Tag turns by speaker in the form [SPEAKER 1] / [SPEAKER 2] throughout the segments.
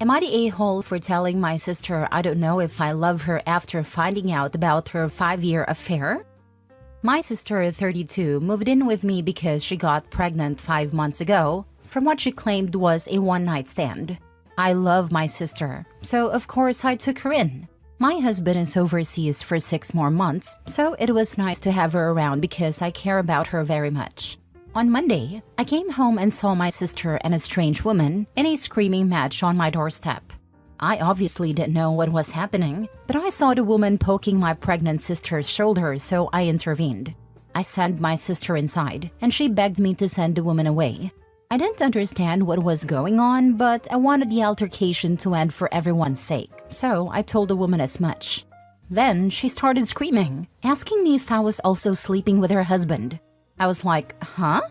[SPEAKER 1] Am I the a-hole for telling my sister I don't know if I love her after finding out about her 5-year affair? My sister, 32, moved in with me because she got pregnant 5 months ago from what she claimed was a one-night stand. I love my sister, so of course I took her in. My husband is overseas for 6 more months, so it was nice to have her around because I care about her very much. On Monday, I came home and saw my sister and a strange woman in a screaming match on my doorstep. I obviously didn't know what was happening, but I saw the woman poking my pregnant sister's shoulder, so I intervened. I sent my sister inside, and she begged me to send the woman away. I didn't understand what was going on, but I wanted the altercation to end for everyone's sake, so I told the woman as much. Then she started screaming, asking me if I was also sleeping with her husband. I was like, huh?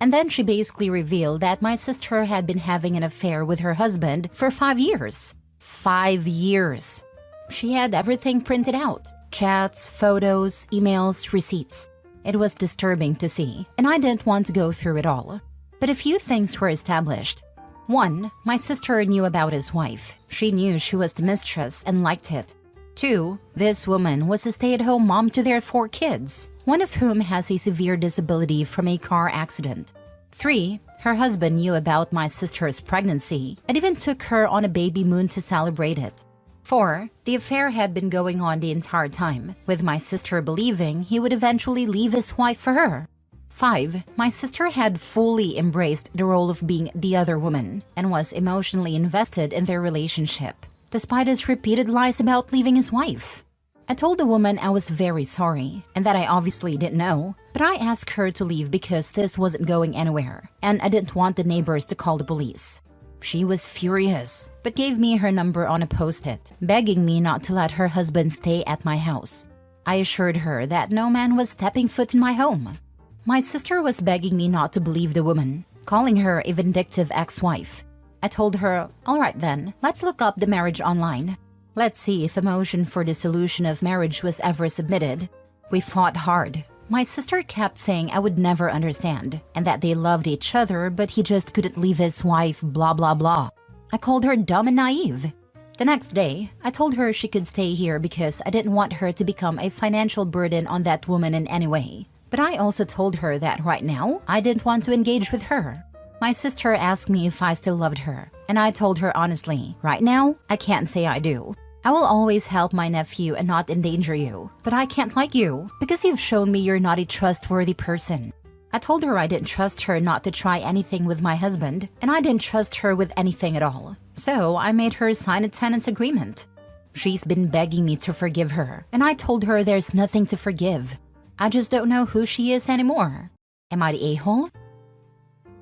[SPEAKER 1] And then she basically revealed that my sister had been having an affair with her husband for 5 years. 5 years. She had everything printed out. Chats, photos, emails, receipts. It was disturbing to see, and I didn't want to go through it all. But a few things were established. 1. My sister knew about his wife. She knew she was the mistress and liked it. 2. This woman was a stay-at-home mom to their 4 kids, one of whom has a severe disability from a car accident. 3. Her husband knew about my sister's pregnancy and even took her on a baby moon to celebrate it. 4. The affair had been going on the entire time, with my sister believing he would eventually leave his wife for her. 5. My sister had fully embraced the role of being the other woman and was emotionally invested in their relationship, despite his repeated lies about leaving his wife. I told the woman I was very sorry and that I obviously didn't know, but I asked her to leave because this wasn't going anywhere and I didn't want the neighbors to call the police. She was furious, but gave me her number on a post-it, begging me not to let her husband stay at my house. I assured her that no man was stepping foot in my home. My sister was begging me not to believe the woman, calling her a vindictive ex-wife. I told her, all right then, let's look up the marriage online. Let's see if a motion for dissolution of marriage was ever submitted. We fought hard. My sister kept saying I would never understand, and that they loved each other but he just couldn't leave his wife, blah blah blah. I called her dumb and naive. The next day, I told her she could stay here because I didn't want her to become a financial burden on that woman in any way. But I also told her that right now, I didn't want to engage with her. My sister asked me if I still loved her, and I told her honestly, right now, I can't say I do. I will always help my nephew and not endanger you, but I can't like you because you've shown me you're not a trustworthy person. I told her I didn't trust her not to try anything with my husband, and I didn't trust her with anything at all. So I made her sign a tenants agreement. She's been begging me to forgive her, and I told her there's nothing to forgive. I just don't know who she is anymore. Am I the a-hole?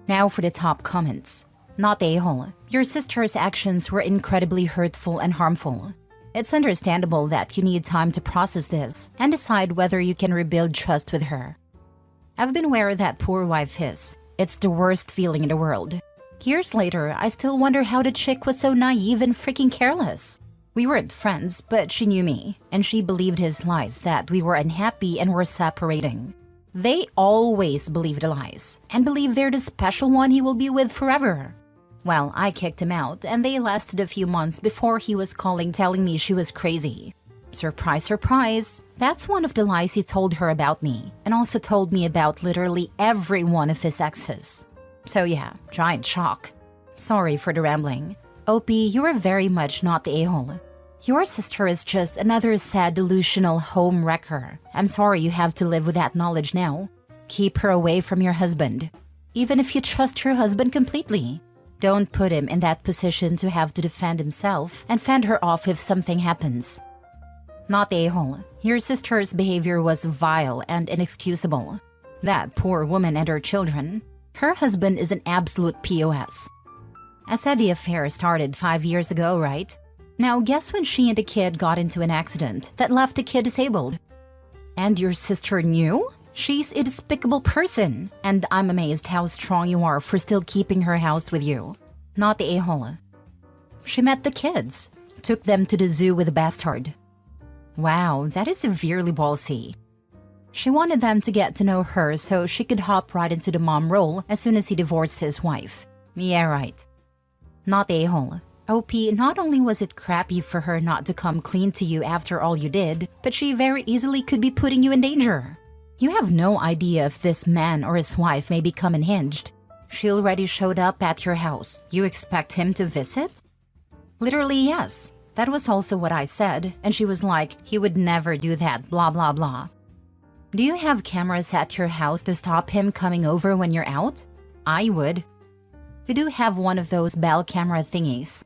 [SPEAKER 1] Now for the top comments. Not the a-hole. Your sister's actions were incredibly hurtful and harmful. It's understandable that you need time to process this and decide whether you can rebuild trust with her. I've been where that poor wife is. It's the worst feeling in the world. Years later, I still wonder how the chick was so naive and freaking careless. We weren't friends, but she knew me, and she believed his lies that we were unhappy and were separating. They always believe the lies, and believe they're the special one he will be with forever. Well, I kicked him out, and they lasted a few months before he was calling telling me she was crazy. Surprise, surprise, that's one of the lies he told her about me, and also told me about literally every one of his exes. So yeah, giant shock. Sorry for the rambling. OP, you are very much not the a-hole. Your sister is just another sad, delusional homewrecker. I'm sorry you have to live with that knowledge now. Keep her away from your husband, even if you trust your husband completely. Don't put him in that position to have to defend himself and fend her off if something happens. Not the a-hole. Your sister's behavior was vile and inexcusable. That poor woman and her children. Her husband is an absolute POS. I said the affair started 5 years ago, right? Now guess when she and the kid got into an accident that left the kid disabled? And your sister knew? She's a despicable person, and I'm amazed how strong you are for still keeping her housed with you. Not the a-hole. She met the kids, took them to the zoo with a bastard. Wow, that is severely ballsy. She wanted them to get to know her so she could hop right into the mom role as soon as he divorced his wife. Yeah, right. Not the a-hole. OP, not only was it crappy for her not to come clean to you after all you did, but she very easily could be putting you in danger. You have no idea if this man or his wife may become unhinged. She already showed up at your house. You expect him to visit? Literally, yes. That was also what I said, and she was like, he would never do that, blah blah blah. Do you have cameras at your house to stop him coming over when you're out? I would. We do have one of those bell camera thingies.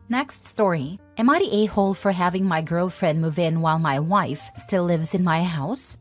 [SPEAKER 1] Next story. Am I the a-hole for having my girlfriend move in while my wife still lives in my house?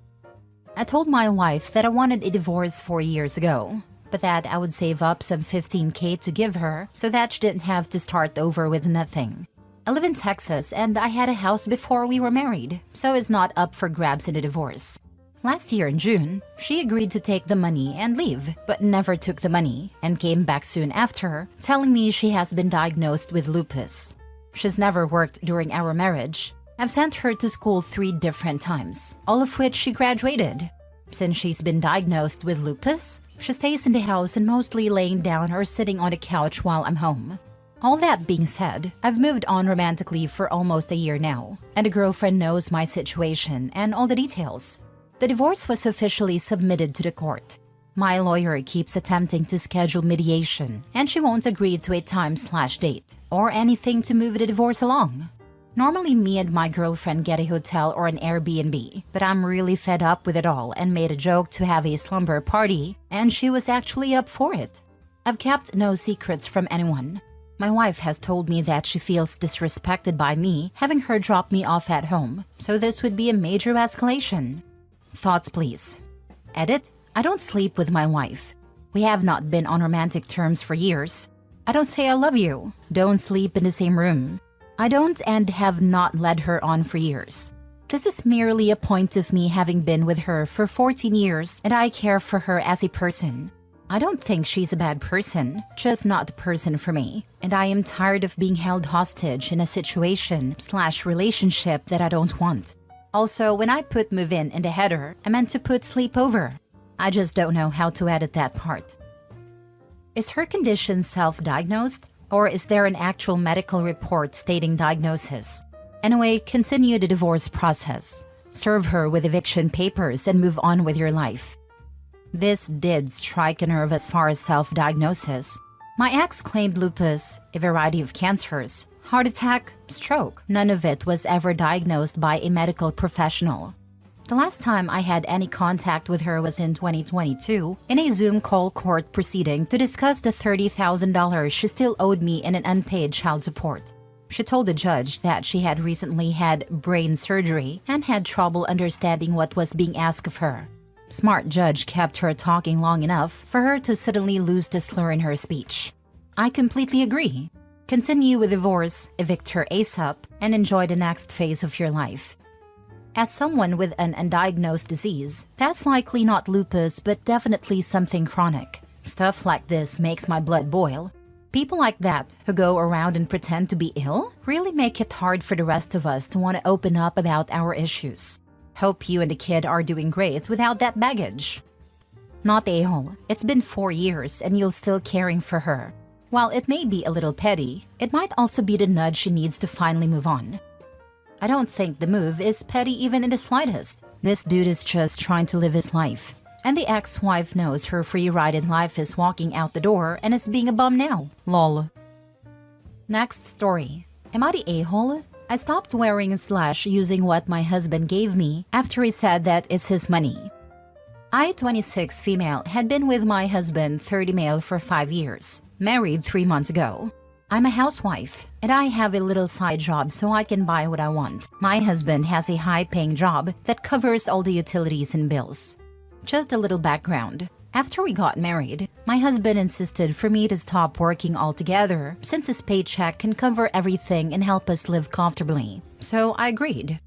[SPEAKER 1] I told my wife that I wanted a divorce 4 years ago, but that I would save up some $15K to give her so that she didn't have to start over with nothing. I live in Texas and I had a house before we were married, so it's not up for grabs in a divorce. Last year in June, she agreed to take the money and leave, but never took the money and came back soon after, telling me she has been diagnosed with lupus. She's never worked during our marriage. I've sent her to school 3 different times, all of which she graduated. Since she's been diagnosed with lupus, she stays in the house and mostly laying down or sitting on the couch while I'm home. All that being said, I've moved on romantically for almost a year now, and a girlfriend knows my situation and all the details. The divorce was officially submitted to the court. My lawyer keeps attempting to schedule mediation, and she won't agree to a time/date or anything to move the divorce along. Normally, me and my girlfriend get a hotel or an Airbnb, but I'm really fed up with it all and made a joke to have a slumber party, and she was actually up for it. I've kept no secrets from anyone. My wife has told me that she feels disrespected by me having her drop me off at home, so this would be a major escalation. Thoughts, please. Edit: I don't sleep with my wife. We have not been on romantic terms for years. I don't say I love you. Don't sleep in the same room. I don't and have not led her on for years. This is merely a point of me having been with her for 14 years and I care for her as a person. I don't think she's a bad person, just not the person for me. And I am tired of being held hostage in a situation/relationship that I don't want. Also, when I put move in the header, I meant to put sleepover. I just don't know how to edit that part. Is her condition self-diagnosed, or is there an actual medical report stating diagnosis? Anyway, continue the divorce process. Serve her with eviction papers and move on with your life. This did strike a nerve as far as self-diagnosis. My ex claimed lupus, a variety of cancers, heart attack, stroke. None of it was ever diagnosed by a medical professional. The last time I had any contact with her was in 2022 in a Zoom call court proceeding to discuss the $30,000 she still owed me in an unpaid child support. She told the judge that she had recently had brain surgery and had trouble understanding what was being asked of her. Smart judge kept her talking long enough for her to suddenly lose the slur in her speech. I completely agree. Continue with divorce, evict her ASAP, and enjoy the next phase of your life. As someone with an undiagnosed disease, that's likely not lupus but definitely something chronic. Stuff like this makes my blood boil. People like that, who go around and pretend to be ill, really make it hard for the rest of us to want to open up about our issues. Hope you and the kid are doing great without that baggage. Not a-hole. It's been 4 years and you're still caring for her. While it may be a little petty, it might also be the nudge she needs to finally move on. I don't think the move is petty even in the slightest. This dude is just trying to live his life. And the ex-wife knows her free ride in life is walking out the door and is being a bum now. Lol. Next story. Am I the a-hole? I stopped wearing/using what my husband gave me after he said that it's his money. I, 26 female, had been with my husband, 30 male, for 5 years. Married 3 months ago. I'm a housewife, and I have a little side job so I can buy what I want. My husband has a high-paying job that covers all the utilities and bills. Just a little background. After we got married, my husband insisted for me to stop working altogether since his paycheck can cover everything and help us live comfortably. So I agreed.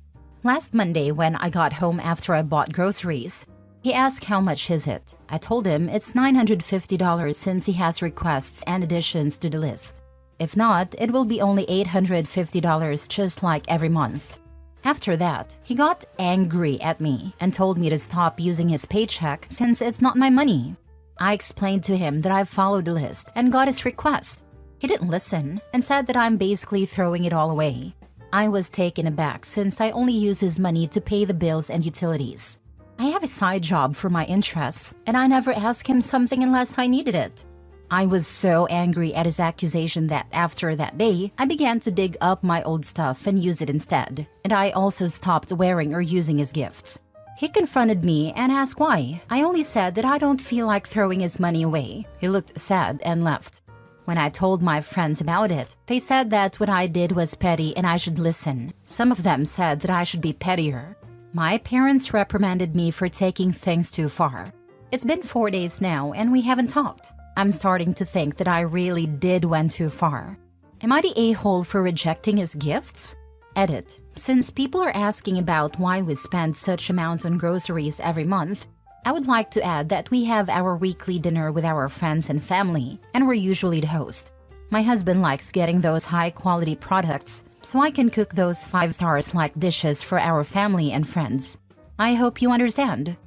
[SPEAKER 1] Last Monday when I got home after I bought groceries, he asked how much is it. I told him it's $950 since he has requests and additions to the list. If not, it will be only $850 just like every month. After that, he got angry at me and told me to stop using his paycheck since it's not my money. I explained to him that I followed the list and got his request. He didn't listen and said that I'm basically throwing it all away. I was taken aback since I only use his money to pay the bills and utilities. I have a side job for my interests, and I never ask him something unless I needed it. I was so angry at his accusation that after that day, I began to dig up my old stuff and use it instead, and I also stopped wearing or using his gifts. He confronted me and asked why. I only said that I don't feel like throwing his money away. He looked sad and left. When I told my friends about it, they said that what I did was petty and I should listen. Some of them said that I should be pettier. My parents reprimanded me for taking things too far. It's been 4 days now and we haven't talked. I'm starting to think that I really did went too far. Am I the a-hole for rejecting his gifts? Edit. Since people are asking about why we spend such amounts on groceries every month, I would like to add that we have our weekly dinner with our friends and family, and we're usually the host. My husband likes getting those high-quality products, so I can cook those 5 stars-like dishes for our family and friends. I hope you understand.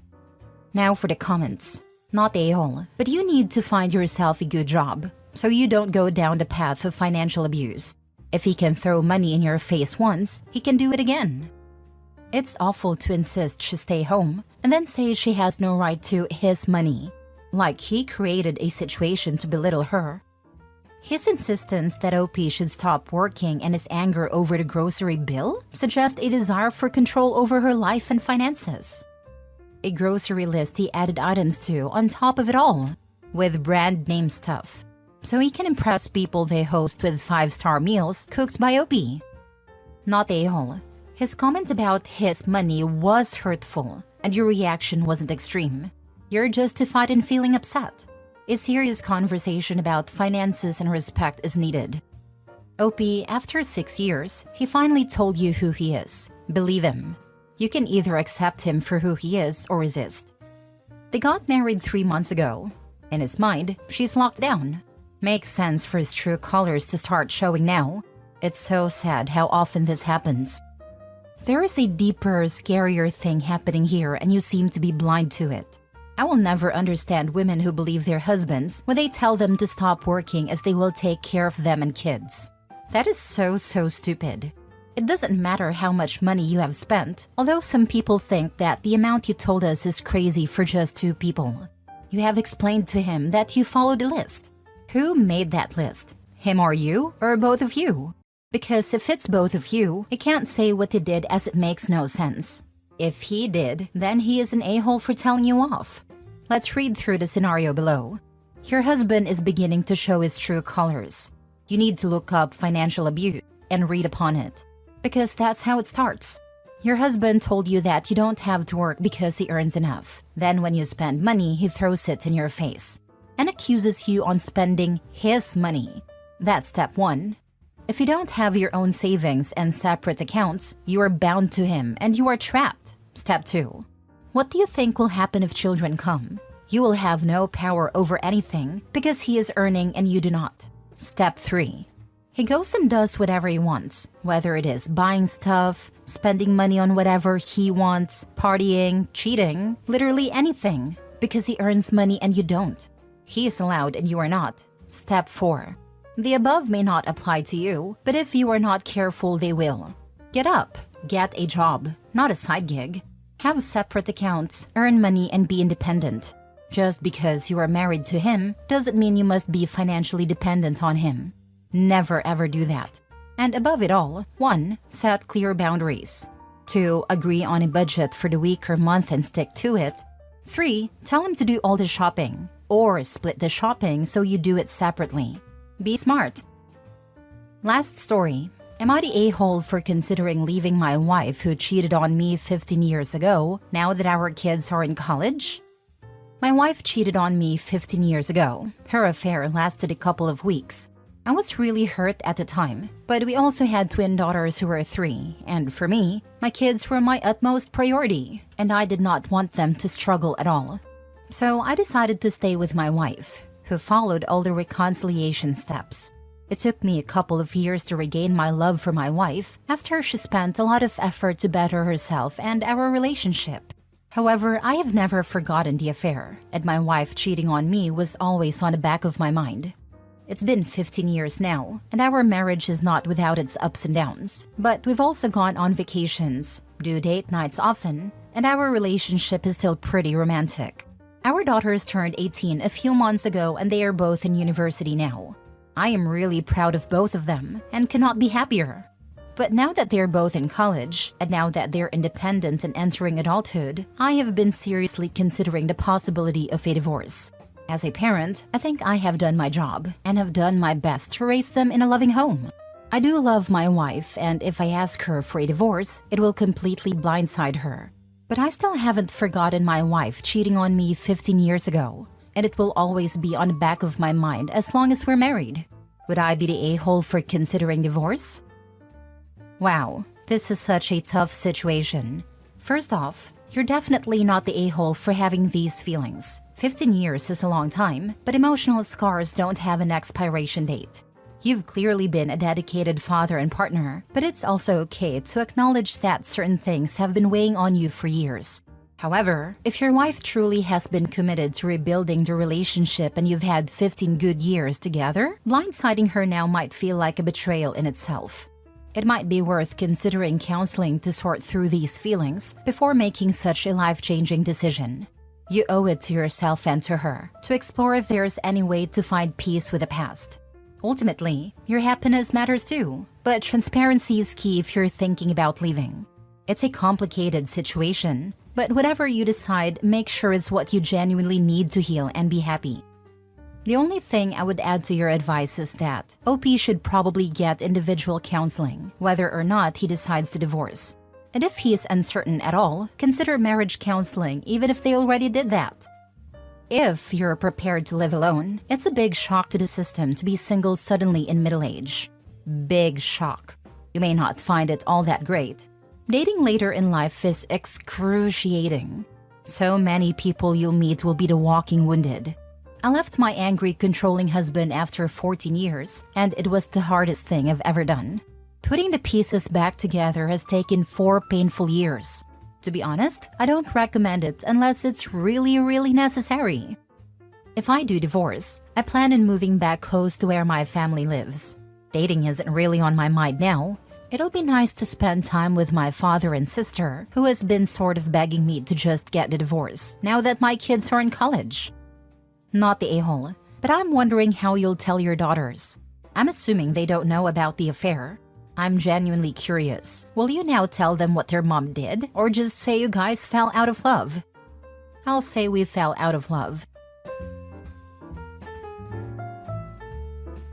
[SPEAKER 1] Now for the comments. Not a-hole, but you need to find yourself a good job, so you don't go down the path of financial abuse. If he can throw money in your face once, he can do it again. It's awful to insist she stay home and then say she has no right to his money, like he created a situation to belittle her. His insistence that OP should stop working and his anger over the grocery bill suggest a desire for control over her life and finances. A grocery list he added items to on top of it all, with brand name stuff, so he can impress people they host with 5-star meals cooked by OP. Not a-hole. His comment about his money was hurtful, and your reaction wasn't extreme. You're justified in feeling upset. A serious conversation about finances and respect is needed. OP, after 6 years, he finally told you who he is. Believe him. You can either accept him for who he is or resist. They got married 3 months ago. In his mind, she's locked down. Makes sense for his true colors to start showing now. It's so sad how often this happens. There is a deeper, scarier thing happening here and you seem to be blind to it. I will never understand women who believe their husbands when they tell them to stop working as they will take care of them and kids. That is so stupid. It doesn't matter how much money you have spent, although some people think that the amount you told us is crazy for just 2 people. You have explained to him that you followed a list. Who made that list? Him or you, or both of you? Because if it's both of you, you can't say what he did as it makes no sense. If he did, then he is an a-hole for telling you off. Let's read through the scenario below. Your husband is beginning to show his true colors. You need to look up financial abuse and read upon it, because that's how it starts. Your husband told you that you don't have to work because he earns enough. Then when you spend money, he throws it in your face and accuses you on spending his money. That's step 1. If you don't have your own savings and separate accounts, you are bound to him and you are trapped. Step 2. What do you think will happen if children come? You will have no power over anything because he is earning and you do not. Step 3. He goes and does whatever he wants, whether it is buying stuff, spending money on whatever he wants, partying, cheating, literally anything, because he earns money and you don't. He is allowed and you are not. Step 4. The above may not apply to you, but if you are not careful, they will. Get up, get a job, not a side gig. Have separate accounts, earn money, and be independent. Just because you are married to him doesn't mean you must be financially dependent on him. Never ever do that. And above it all, 1. Set clear boundaries. 2. Agree on a budget for the week or month and stick to it. 3. Tell him to do all the shopping, or split the shopping so you do it separately. Be smart. Last story. Am I the a-hole for considering leaving my wife who cheated on me 15 years ago now that our kids are in college? My wife cheated on me 15 years ago. Her affair lasted a couple of weeks. I was really hurt at the time, but we also had twin daughters who were 3, and for me, my kids were my utmost priority, and I did not want them to struggle at all. So I decided to stay with my wife, who followed all the reconciliation steps. It took me a couple of years to regain my love for my wife after she spent a lot of effort to better herself and our relationship. However, I have never forgotten the affair, and my wife cheating on me was always on the back of my mind. It's been 15 years now, and our marriage is not without its ups and downs. But we've also gone on vacations, do date nights often, and our relationship is still pretty romantic. Our daughters turned 18 a few months ago and they are both in university now. I am really proud of both of them and cannot be happier. But now that they're both in college, and now that they're independent and entering adulthood, I have been seriously considering the possibility of a divorce. As a parent, I think I have done my job and have done my best to raise them in a loving home. I do love my wife, and if I ask her for a divorce, it will completely blindside her. But I still haven't forgotten my wife cheating on me 15 years ago, and it will always be on the back of my mind as long as we're married. Would I be the a-hole for considering divorce? Wow, this is such a tough situation. First off, you're definitely not the a-hole for having these feelings. 15 years is a long time, but emotional scars don't have an expiration date. You've clearly been a dedicated father and partner, but it's also okay to acknowledge that certain things have been weighing on you for years. However, if your wife truly has been committed to rebuilding the relationship and you've had 15 good years together, blindsiding her now might feel like a betrayal in itself. It might be worth considering counseling to sort through these feelings before making such a life-changing decision. You owe it to yourself and to her to explore if there's any way to find peace with the past. Ultimately, your happiness matters too, but transparency is key if you're thinking about leaving. It's a complicated situation, but whatever you decide, make sure it's what you genuinely need to heal and be happy. The only thing I would add to your advice is that OP should probably get individual counseling, whether or not he decides to divorce. And if he is uncertain at all, consider marriage counseling even if they already did that. If you're prepared to live alone, it's a big shock to the system to be single suddenly in middle age. Big shock. You may not find it all that great. Dating later in life is excruciating. So many people you'll meet will be the walking wounded. I left my angry, controlling husband after 14 years, and it was the hardest thing I've ever done. Putting the pieces back together has taken 4 painful years. To be honest, I don't recommend it unless it's really necessary. If I do divorce, I plan on moving back close to where my family lives. Dating isn't really on my mind now. It'll be nice to spend time with my father and sister, who has been sort of begging me to just get the divorce now that my kids are in college. Not the a-hole, but I'm wondering how you'll tell your daughters. I'm assuming they don't know about the affair. I'm genuinely curious. Will you now tell them what their mom did, or just say you guys fell out of love? I'll say we fell out of love.